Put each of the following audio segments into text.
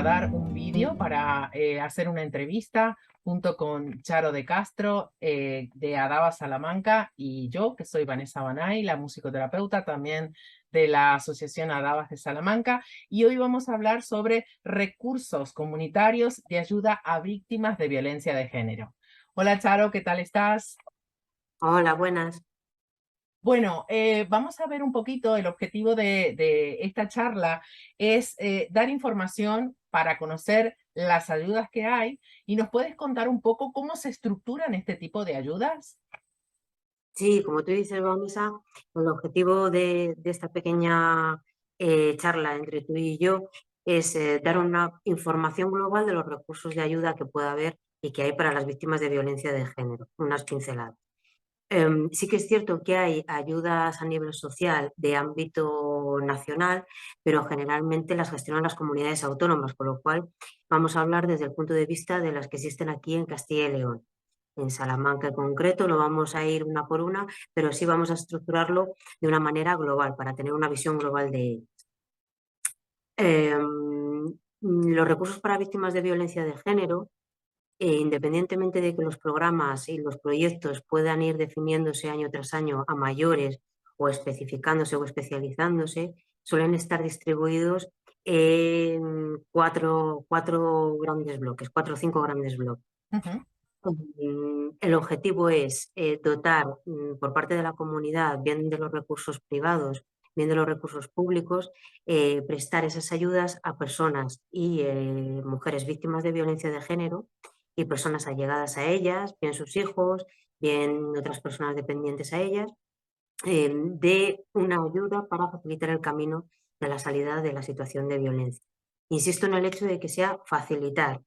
trasladar un vídeo para hacer una entrevista junto con Charo de Castro de Adava Salamanca y yo, que soy Vanessa Banay, la musicoterapeuta también de la Asociación Adavas de Salamanca. Y hoy vamos a hablar sobre recursos comunitarios de ayuda a víctimas de violencia de género. Hola Charo, ¿qué tal estás? Hola, buenas. Bueno, vamos a ver un poquito, el objetivo de esta charla es dar información para conocer las ayudas que hay y nos puedes contar un poco cómo se estructuran este tipo de ayudas. Sí, como tú dices, Vanessa, el objetivo de esta pequeña charla entre tú y yo es dar una información global de los recursos de ayuda que pueda haber y que hay para las víctimas de violencia de género, unas pinceladas. Sí que es cierto que hay ayudas a nivel social de ámbito nacional, pero generalmente las gestionan las comunidades autónomas, con lo cual vamos a hablar desde el punto de vista de las que existen aquí en Castilla y León. En Salamanca en concreto no vamos a ir una por una, pero sí vamos a estructurarlo de una manera global para tener una visión global de ello. Los recursos para víctimas de violencia de género, independientemente de que los programas y los proyectos puedan ir definiéndose año tras año a mayores o especificándose o especializándose, suelen estar distribuidos en cuatro grandes bloques, cuatro o cinco grandes bloques. Ujú, El objetivo es dotar por parte de la comunidad, bien de los recursos privados, bien de los recursos públicos, prestar esas ayudas a personas y mujeres víctimas de violencia de género y personas allegadas a ellas, bien sus hijos, bien otras personas dependientes a ellas, de una ayuda para facilitar el camino de la salida de la situación de violencia. Insisto en el hecho de que sea facilitar.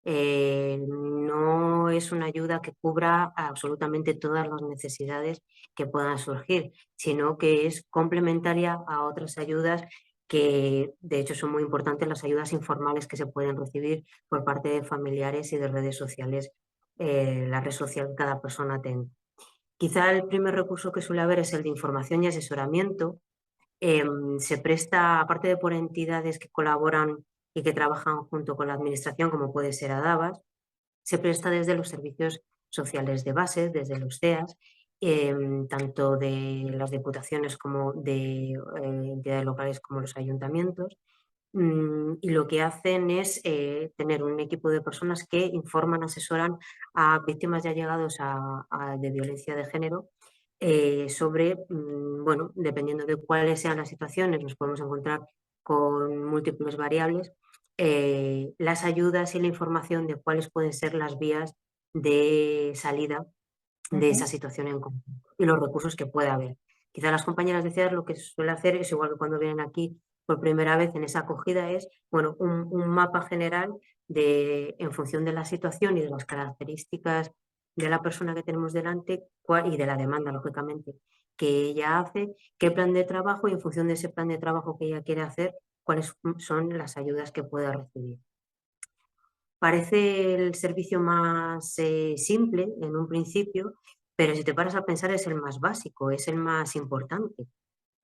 No es una ayuda que cubra absolutamente todas las necesidades que puedan surgir, sino que es complementaria a otras ayudas que de hecho son muy importantes, las ayudas informales que se pueden recibir por parte de familiares y de redes sociales, la red social que cada persona tenga. Quizá el primer recurso que suele haber es el de información y asesoramiento. Se presta, aparte de por entidades que colaboran y que trabajan junto con la administración, como puede ser ADAVAS, se presta desde los servicios sociales de base, desde los CEAS, tanto de las diputaciones como de entidades locales como los ayuntamientos. Y lo que hacen es tener un equipo de personas que informan, asesoran a víctimas ya llegados de violencia de género sobre, bueno, dependiendo de cuáles sean las situaciones, nos podemos encontrar con múltiples variables, las ayudas y la información de cuáles pueden ser las vías de salida de esa ujú. situación en concreto y los recursos que pueda haber. Quizá las compañeras de CEAR lo que suele hacer es igual que cuando vienen aquí por primera vez en esa acogida es, bueno, un mapa general de, en función de la situación y de las características de la persona que tenemos delante y de la demanda, lógicamente, que ella hace, qué plan de trabajo y en función de ese plan de trabajo que ella quiere hacer, cuáles son las ayudas que pueda recibir. Parece el servicio más simple en un principio, pero si te paras a pensar es el más básico, es el más importante.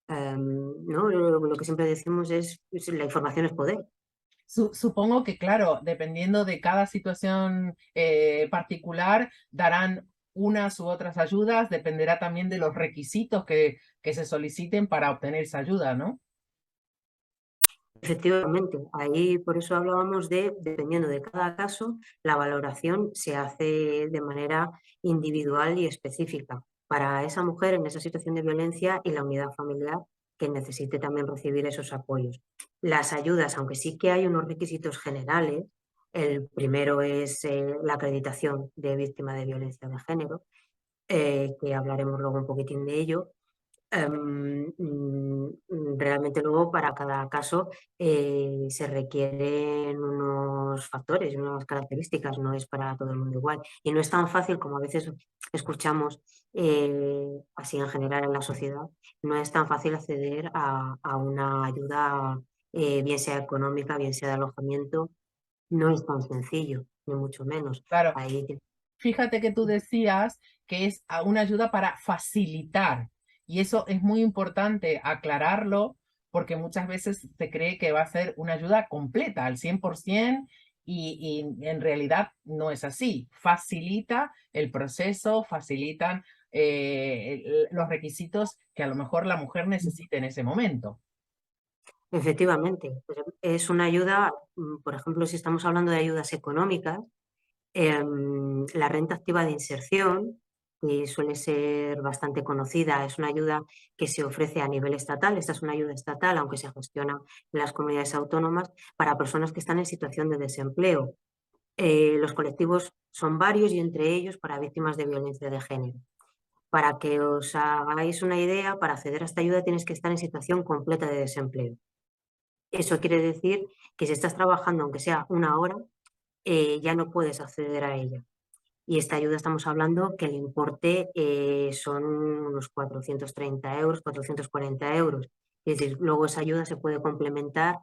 ¿No? Lo que siempre decimos es la información es poder. Supongo que, claro, dependiendo de cada situación particular, darán unas u otras ayudas, dependerá también de los requisitos que se soliciten para obtener esa ayuda, ¿no? Efectivamente, ahí por eso hablábamos de, dependiendo de cada caso, la valoración se hace de manera individual y específica para esa mujer en esa situación de violencia y la unidad familiar que necesite también recibir esos apoyos. Las ayudas, aunque sí que hay unos requisitos generales, el primero es la acreditación de víctima de violencia de género, que hablaremos luego un poquitín de ello. Realmente luego para cada caso se requieren unos factores, unas características, no es para todo el mundo igual. Y no es tan fácil como a veces escuchamos así en general en la sociedad, no es tan fácil acceder a una ayuda, bien sea económica, bien sea de alojamiento, no es tan sencillo, ni mucho menos. Claro, Ahí fíjate que tú decías que es una ayuda para facilitar, y eso es muy importante aclararlo porque muchas veces se cree que va a ser una ayuda completa al 100% y en realidad no es así. Facilita el proceso, facilitan los requisitos que a lo mejor la mujer necesite en ese momento. Efectivamente, pues es una ayuda, por ejemplo, si estamos hablando de ayudas económicas, la renta activa de inserción, que suele ser bastante conocida, es una ayuda que se ofrece a nivel estatal. Esta es una ayuda estatal, aunque se gestiona en las comunidades autónomas, para personas que están en situación de desempleo. Los colectivos son varios y entre ellos para víctimas de violencia de género. Para que os hagáis una idea, para acceder a esta ayuda tienes que estar en situación completa de desempleo. Eso quiere decir que si estás trabajando, aunque sea una hora, ya no puedes acceder a ella. Y esta ayuda estamos hablando que el importe son unos 430 euros, 440 euros. Es decir, luego esa ayuda se puede complementar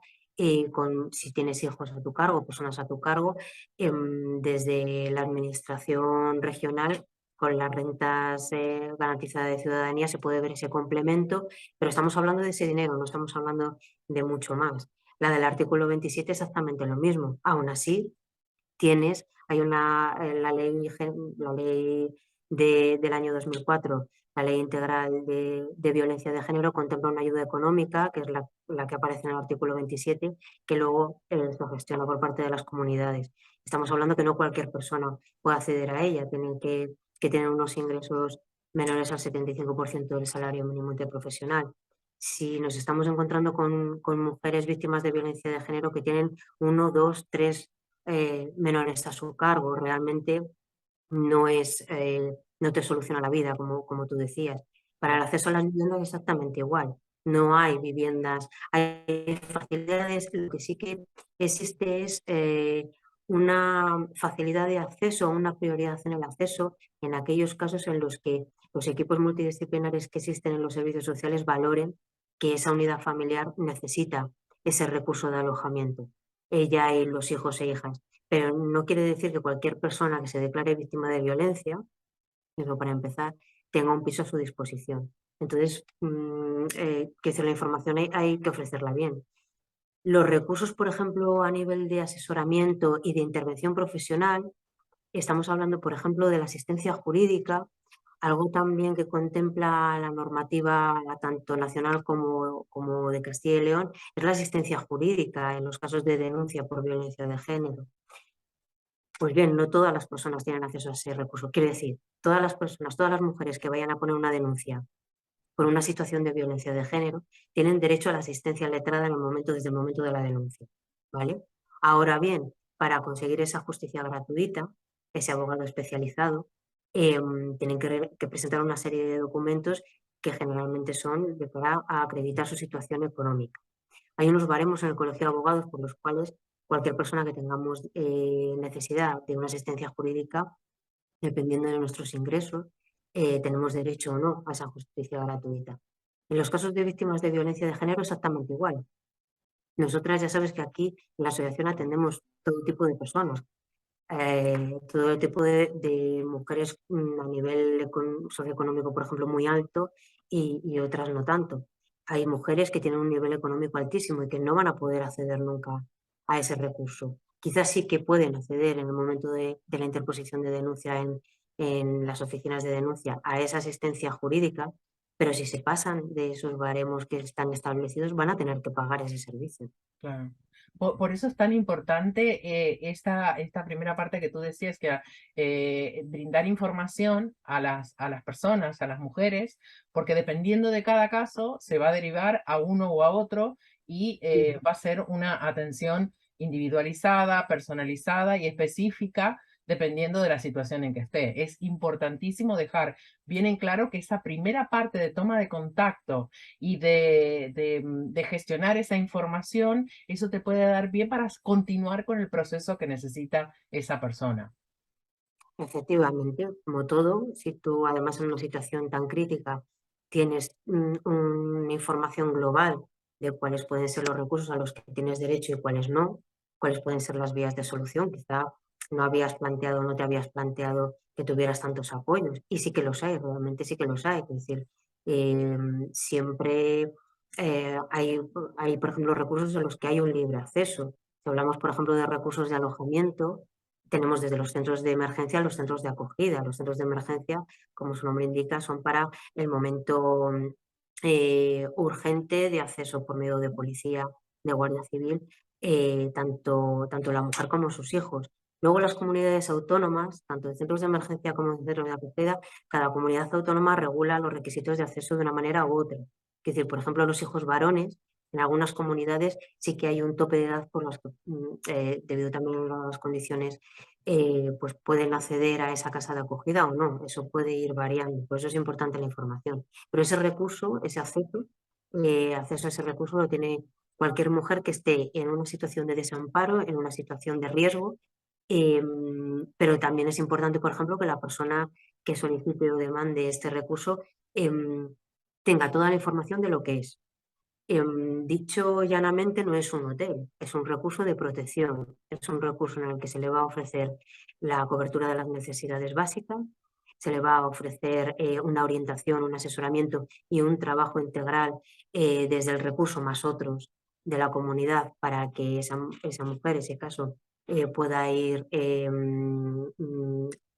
con si tienes hijos a tu cargo, personas a tu cargo, desde la administración regional con las rentas garantizadas de ciudadanía se puede ver ese complemento, pero estamos hablando de ese dinero, no estamos hablando de mucho más. La del artículo 27 es exactamente lo mismo. Aún así, hay la ley del año 2004, la ley integral de violencia de género, contempla una ayuda económica, que es la que aparece en el artículo 27, que luego se gestiona por parte de las comunidades. Estamos hablando que no cualquier persona puede acceder a ella, tienen que tener unos ingresos menores al 75% del salario mínimo interprofesional. Si nos estamos encontrando con mujeres víctimas de violencia de género que tienen uno, dos, tres menores a su cargo. Realmente no te soluciona la vida, como tú decías. Para el acceso a las viviendas es exactamente igual. No hay viviendas, hay facilidades. Lo que sí que existe es una facilidad de acceso, una prioridad en el acceso en aquellos casos en los que los equipos multidisciplinares que existen en los servicios sociales valoren que esa unidad familiar necesita ese recurso de alojamiento, ella y los hijos e hijas. Pero no quiere decir que cualquier persona que se declare víctima de violencia, eso para empezar, tenga un piso a su disposición. Entonces, que la información hay que ofrecerla bien. Los recursos, por ejemplo, a nivel de asesoramiento y de intervención profesional, estamos hablando, por ejemplo, de la asistencia jurídica, algo también que contempla la normativa tanto nacional como de Castilla y León, es la asistencia jurídica en los casos de denuncia por violencia de género. Pues bien, no todas las personas tienen acceso a ese recurso. Quiere decir, todas las personas, todas las mujeres que vayan a poner una denuncia por una situación de violencia de género tienen derecho a la asistencia letrada desde el momento de la denuncia, ¿vale? Ahora bien, para conseguir esa justicia gratuita, ese abogado especializado, tienen que presentar una serie de documentos que generalmente son para acreditar su situación económica. Hay unos baremos en el Colegio de Abogados por los cuales cualquier persona que tengamos necesidad de una asistencia jurídica, dependiendo de nuestros ingresos, tenemos derecho o no a esa justicia gratuita. En los casos de víctimas de violencia de género, exactamente igual. Nosotras ya sabes que aquí en la asociación atendemos todo tipo de personas, todo tipo de mujeres a nivel socioeconómico, por ejemplo, muy alto y otras no tanto. Hay mujeres que tienen un nivel económico altísimo y que no van a poder acceder nunca a ese recurso. Quizás sí que pueden acceder en el momento de la interposición de denuncia en las oficinas de denuncia a esa asistencia jurídica, pero si se pasan de esos baremos que están establecidos, van a tener que pagar ese servicio. Claro. Por eso es tan importante esta primera parte que tú decías, que brindar información a las personas, a las mujeres, porque dependiendo de cada caso se va a derivar a uno o a otro y va a ser una atención individualizada, personalizada y específica dependiendo de la situación en que esté. Es importantísimo dejar bien en claro que esa primera parte de toma de contacto y de gestionar esa información, eso te puede dar bien para continuar con el proceso que necesita esa persona. Efectivamente, como todo, si tú además en una situación tan crítica tienes una información global de cuáles pueden ser los recursos a los que tienes derecho y cuáles no, cuáles pueden ser las vías de solución, quizá no habías planteado, no te habías planteado que tuvieras tantos apoyos y sí que los hay, realmente sí que los hay, es decir, siempre hay, por ejemplo, recursos en los que hay un libre acceso. Si hablamos, por ejemplo, de recursos de alojamiento, tenemos desde los centros de emergencia a los centros de acogida. Los centros de emergencia, como su nombre indica, son para el momento urgente de acceso por medio de policía, de guardia civil, tanto la mujer como sus hijos. Luego las comunidades autónomas, tanto en centros de emergencia como en centros de acogida, cada comunidad autónoma regula los requisitos de acceso de una manera u otra. Es decir, por ejemplo, los hijos varones, en algunas comunidades sí que hay un tope de edad por las que, debido también a las condiciones, pues pueden acceder a esa casa de acogida o no. Eso puede ir variando, por eso es importante la información. Pero ese recurso, ese acceso a ese recurso lo tiene cualquier mujer que esté en una situación de desamparo, en una situación de riesgo. Pero también es importante, por ejemplo, que la persona que solicite o demande este recurso tenga toda la información de lo que es. Dicho llanamente, no es un hotel, es un recurso de protección, es un recurso en el que se le va a ofrecer la cobertura de las necesidades básicas, se le va a ofrecer una orientación, un asesoramiento y un trabajo integral desde el recurso más otros de la comunidad para que esa mujer, ese caso, pueda ir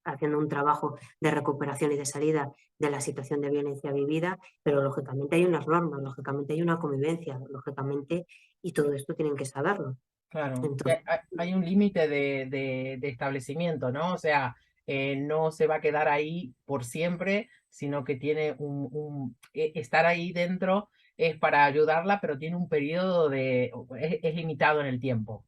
haciendo un trabajo de recuperación y de salida de la situación de violencia vivida, pero lógicamente hay unas normas, lógicamente hay una convivencia, lógicamente, y todo esto tienen que saberlo. Claro, y Entonces, hay un límite de establecimiento, ¿no? O sea, no se va a quedar ahí por siempre, sino que tiene estar ahí dentro es para ayudarla, pero tiene un periodo es limitado en el tiempo.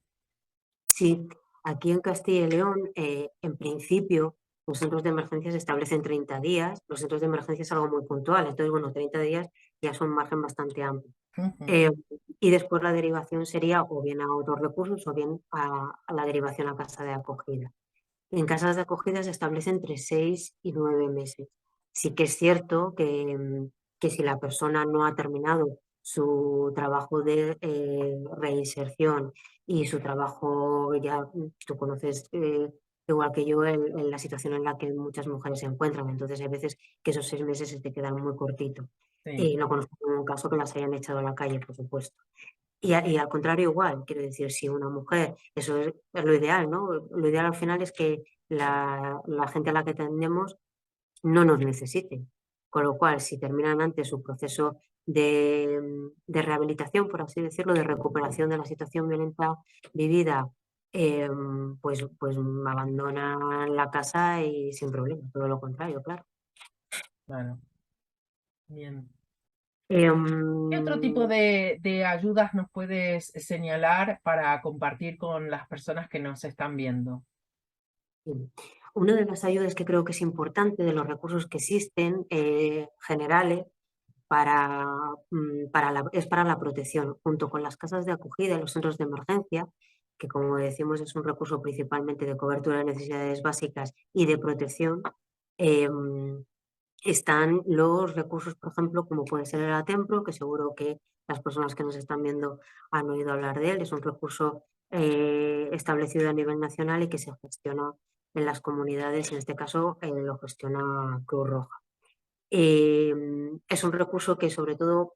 sí, aquí en Castilla y León, en principio, los centros de emergencia se establecen 30 días, los centros de emergencia es algo muy puntual, entonces, bueno, 30 días ya son un margen bastante amplio. Ujú. Eh, y después la derivación sería o bien a otros recursos o bien a la derivación a casa de acogida. En casas de acogida se establece entre 6 y 9 meses. Sí que es cierto que si la persona no ha terminado su trabajo de reinserción y su trabajo, ya tú conoces igual que yo en la situación en la que muchas mujeres se encuentran, entonces hay veces que esos 6 meses se te quedan muy cortitos. Sí, Y no conozco ningún caso que las hayan echado a la calle, por supuesto. Y al contrario igual, quiero decir, si una mujer, eso es lo ideal, ¿no? Lo ideal al final es que la gente a la que atendemos no nos necesite. Con lo cual, si terminan antes su proceso de rehabilitación, por así decirlo, de recuperación de la situación violenta vivida, pues abandonan la casa y sin problema, todo lo contrario, claro. claro. Bien. Em, ¿Qué otro tipo de ayudas nos puedes señalar para compartir con las personas que nos están viendo? Sí. Una de las ayudas que creo que es importante de los recursos que existen generales es para la protección, junto con las casas de acogida y los centros de emergencia, que como decimos es un recurso principalmente de cobertura de necesidades básicas y de protección. em, Están los recursos, por ejemplo, como puede ser el Atempro, que seguro que las personas que nos están viendo han oído hablar de él. Es un recurso establecido a nivel nacional y que se gestiona en las comunidades, en este caso lo gestiona Cruz Roja. Es un recurso que sobre todo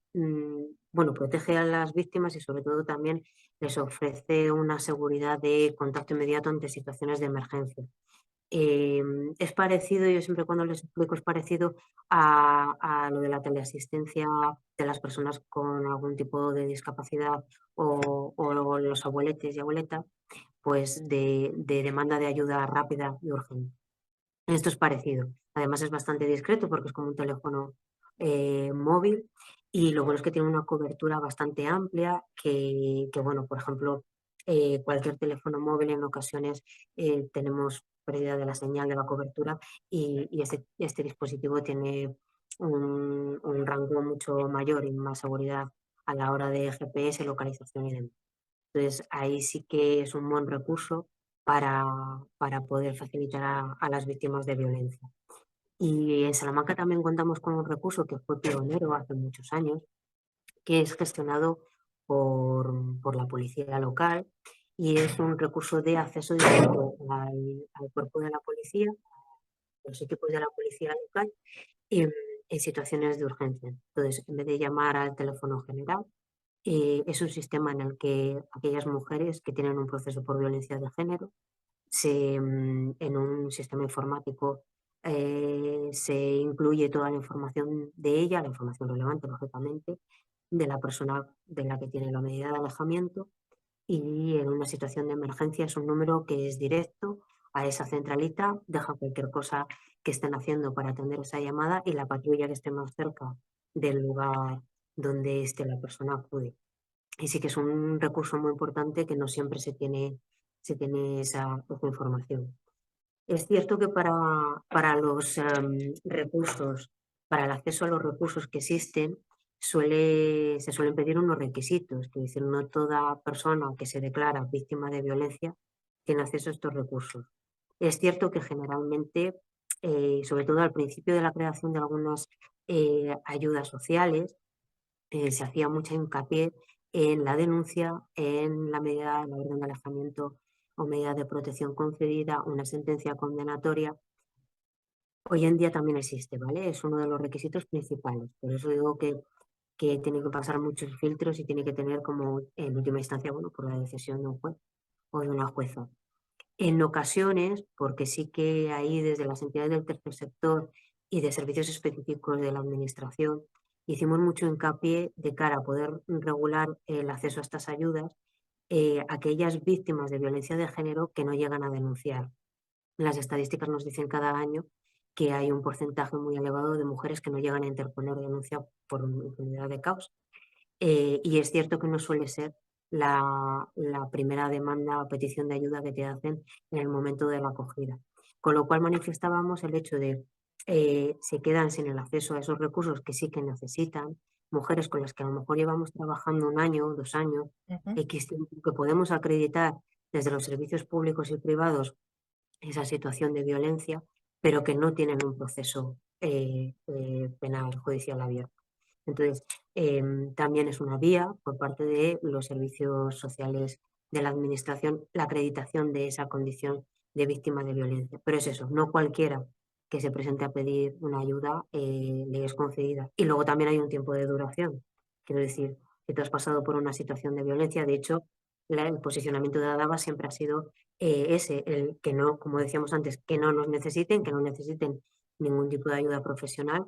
bueno, protege a las víctimas y sobre todo también les ofrece una seguridad de contacto inmediato ante situaciones de emergencia. Es parecido, yo siempre cuando les explico, es parecido a lo de la teleasistencia de las personas con algún tipo de discapacidad o los abueletes y abueletas, pues de demanda de ayuda rápida y urgente. Esto es parecido. Además es bastante discreto porque es como un teléfono móvil y lo bueno es que tiene una cobertura bastante amplia que, bueno, por ejemplo, cualquier teléfono móvil en ocasiones tenemos pérdida de la señal de la cobertura y este dispositivo tiene un rango mucho mayor y más seguridad a la hora de GPS, localización y demás. Entonces, ahí sí que es un buen recurso para, para poder facilitar a las víctimas de violencia. Y en Salamanca también contamos con un recurso que fue pionero hace muchos años, que es gestionado por la policía local y es un recurso de acceso directo al cuerpo de la policía, los equipos de la policía local, en, en situaciones de urgencia. Entonces, en vez de llamar al teléfono general, es un sistema en el que aquellas mujeres que tienen un proceso por violencia de género en un sistema informático se incluye toda la información de ella, la información relevante, lógicamente, de la persona de la que tiene la medida de alejamiento, y en una situación de emergencia es un número que es directo a esa centralita, deja cualquier cosa que estén haciendo para atender esa llamada y la patrulla que esté más cerca del lugar donde esté la persona acude. Y sí que es un recurso muy importante que no siempre se tiene esa información. Es cierto que para los recursos, para el acceso a los recursos que existen, se suelen pedir unos requisitos, es decir, no toda persona que se declara víctima de violencia tiene acceso a estos recursos. Es cierto que generalmente, sobre todo al principio de la creación de algunas ayudas sociales, se hacía mucha hincapié en la denuncia, en la orden de alejamiento o medida de protección concedida, una sentencia condenatoria. Hoy en día también existe, ¿vale? Es uno de los requisitos principales. Por eso digo que tiene que pasar muchos filtros y tiene que tener como, en última instancia, bueno, por la decisión de un juez o de una jueza. En ocasiones, porque sí que ahí desde las entidades del tercer sector y de servicios específicos de la administración hicimos mucho hincapié de cara a poder regular el acceso a estas ayudas, aquellas víctimas de violencia de género que no llegan a denunciar. Las estadísticas nos dicen cada año que hay un porcentaje muy elevado de mujeres que no llegan a interponer denuncia por infinidad de causas. Y es cierto que no suele ser la primera demanda o petición de ayuda que te hacen en el momento de la acogida. Con lo cual manifestábamos el hecho de se quedan sin el acceso a esos recursos que sí que necesitan, mujeres con las que a lo mejor llevamos trabajando 1 año, 2 años, Ujú. X tiempo, que podemos acreditar desde los servicios públicos y privados esa situación de violencia, pero que no tienen un proceso penal judicial abierto. Entonces, también es una vía por parte de los servicios sociales de la Administración la acreditación de esa condición de víctima de violencia. Pero es eso, no cualquiera que se presente a pedir una ayuda le es concedida. Y luego también hay un tiempo de duración. Quiero decir, que tú has pasado por una situación de violencia, de hecho, el posicionamiento de ADABA siempre ha sido ese, el que no, como decíamos antes, que no nos necesiten, que no necesiten ningún tipo de ayuda profesional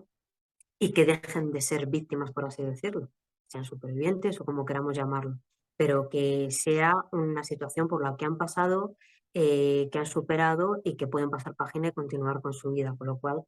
y que dejen de ser víctimas, por así decirlo, sean supervivientes o como queramos llamarlo, pero que sea una situación por la que han pasado, que han superado y que pueden pasar página y continuar con su vida. Con lo cual,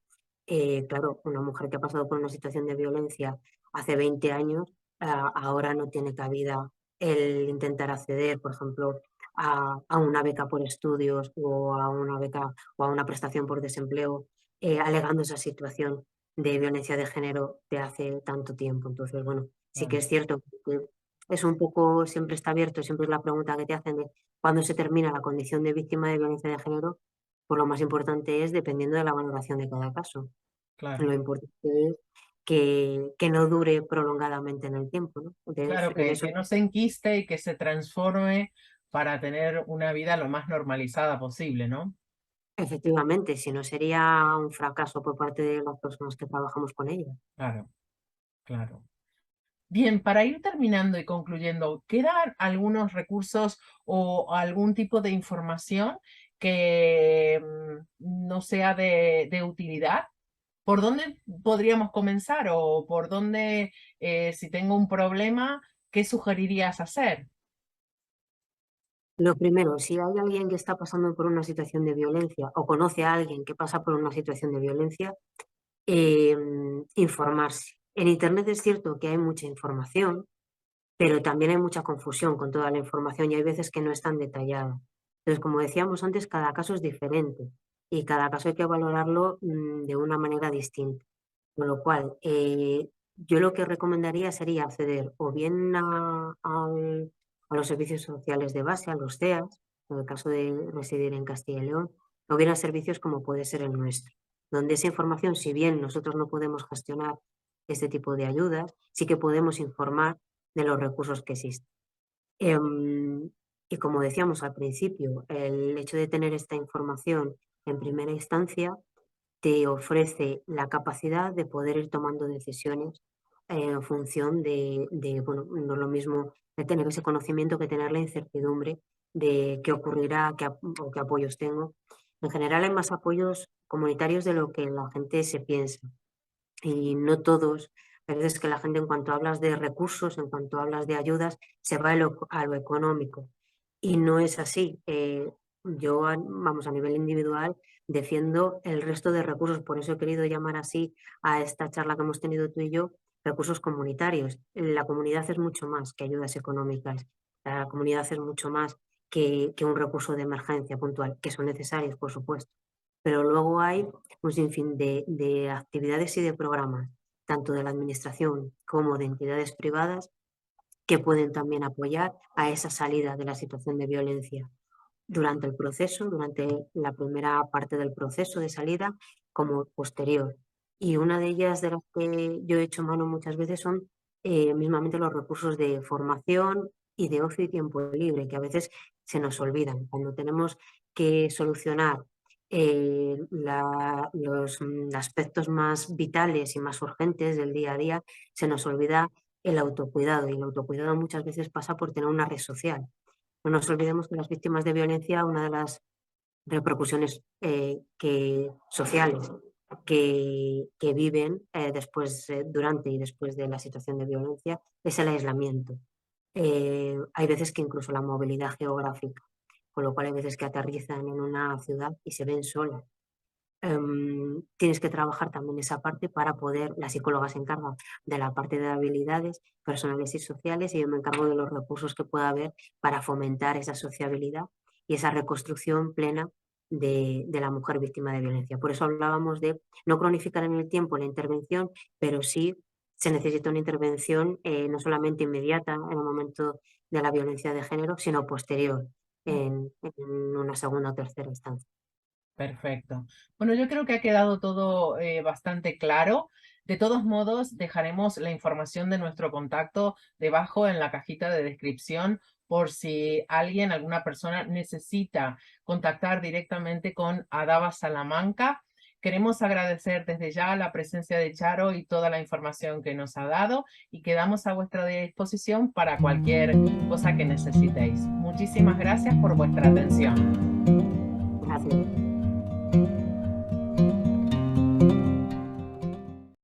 claro, una mujer que ha pasado por una situación de violencia hace 20 años, ahora no tiene cabida el intentar acceder, por ejemplo, a una beca por estudios o a una beca o a una prestación por desempleo, alegando esa situación de violencia de género de hace tanto tiempo. Entonces, bueno, sí que Claro. es cierto que es un poco, siempre está abierto, siempre es la pregunta que te hacen de cuándo se termina la condición de víctima de violencia de género, pues lo más importante es dependiendo de la valoración de cada caso. Claro. Lo importante es que no dure prolongadamente en el tiempo, ¿no? Entonces, Claro, en que eso, no se enquiste y que se transforme para tener una vida lo más normalizada posible, ¿no? efectivamente, si no sería un fracaso por parte de las personas que trabajamos con ella. Claro, claro. Bien, para ir terminando y concluyendo, ¿quedan algunos recursos o algún tipo de información que no sea de utilidad? ¿Por dónde podríamos comenzar o por dónde, si tengo un problema, qué sugerirías hacer? Lo primero, si hay alguien que está pasando por una situación de violencia o conoce a alguien que pasa por una situación de violencia, informarse. En Internet es cierto que hay mucha información, pero también hay mucha confusión con toda la información y hay veces que no es tan detallada. Entonces, como decíamos antes, cada caso es diferente y cada caso hay que valorarlo de una manera distinta. Con lo cual, yo lo que recomendaría sería acceder o bien a los servicios sociales de base, a los CEAS, en el caso de residir en Castilla y León, o bien a servicios como puede ser el nuestro, donde esa información, si bien nosotros no podemos gestionar este tipo de ayudas, sí que podemos informar de los recursos que existen. Em, y como decíamos al principio, el hecho de tener esta información en primera instancia te ofrece la capacidad de poder ir tomando decisiones en función bueno, no es lo mismo de tener ese conocimiento que tener la incertidumbre de qué ocurrirá o qué apoyos tengo. En general hay más apoyos comunitarios de lo que la gente se piensa y no todos. Hay veces que la gente, en cuanto hablas de recursos, en cuanto hablas de ayudas, se va a lo económico. Y no es así. Yo, vamos, a nivel individual, defiendo el resto de recursos. Por eso he querido llamar así a esta charla que hemos tenido tú y yo, recursos comunitarios. La comunidad es mucho más que ayudas económicas. La comunidad es mucho más que un recurso de emergencia puntual, que son necesarios, por supuesto. Pero luego hay un sinfín de actividades y de programas, tanto de la administración como de entidades privadas, que pueden también apoyar a esa salida de la situación de violencia durante el proceso, durante la primera parte del proceso de salida, como posterior. Y una de ellas de las que yo he hecho mano muchas veces son mismamente los recursos de formación y de ocio y tiempo libre, que a veces se nos olvidan. Cuando tenemos que solucionar los aspectos más vitales y más urgentes del día a día, se nos olvida el autocuidado. Y el autocuidado muchas veces pasa por tener una red social. No nos olvidemos que las víctimas de violencia, una de las repercusiones sociales que viven durante y después de la situación de violencia es el aislamiento. Hay veces que incluso la movilidad geográfica, con lo cual hay veces que aterrizan en una ciudad y se ven solas. Tienes que trabajar también esa parte para poder, la psicóloga se encarga de la parte de habilidades personales y sociales y yo me encargo de los recursos que pueda haber para fomentar esa sociabilidad y esa reconstrucción plena de la mujer víctima de violencia. Por eso hablábamos de no cronificar en el tiempo la intervención, pero sí se necesita una intervención no solamente inmediata en el momento de la violencia de género, sino posterior en una segunda o tercera instancia. Perfecto. Bueno, yo creo que ha quedado todo bastante claro. De todos modos, dejaremos la información de nuestro contacto debajo en la cajita de descripción por si alguien, alguna persona necesita contactar directamente con Adaba Salamanca. Queremos agradecer desde ya la presencia de Charo y toda la información que nos ha dado y quedamos a vuestra disposición para cualquier cosa que necesitéis. Muchísimas gracias por vuestra atención. Gracias.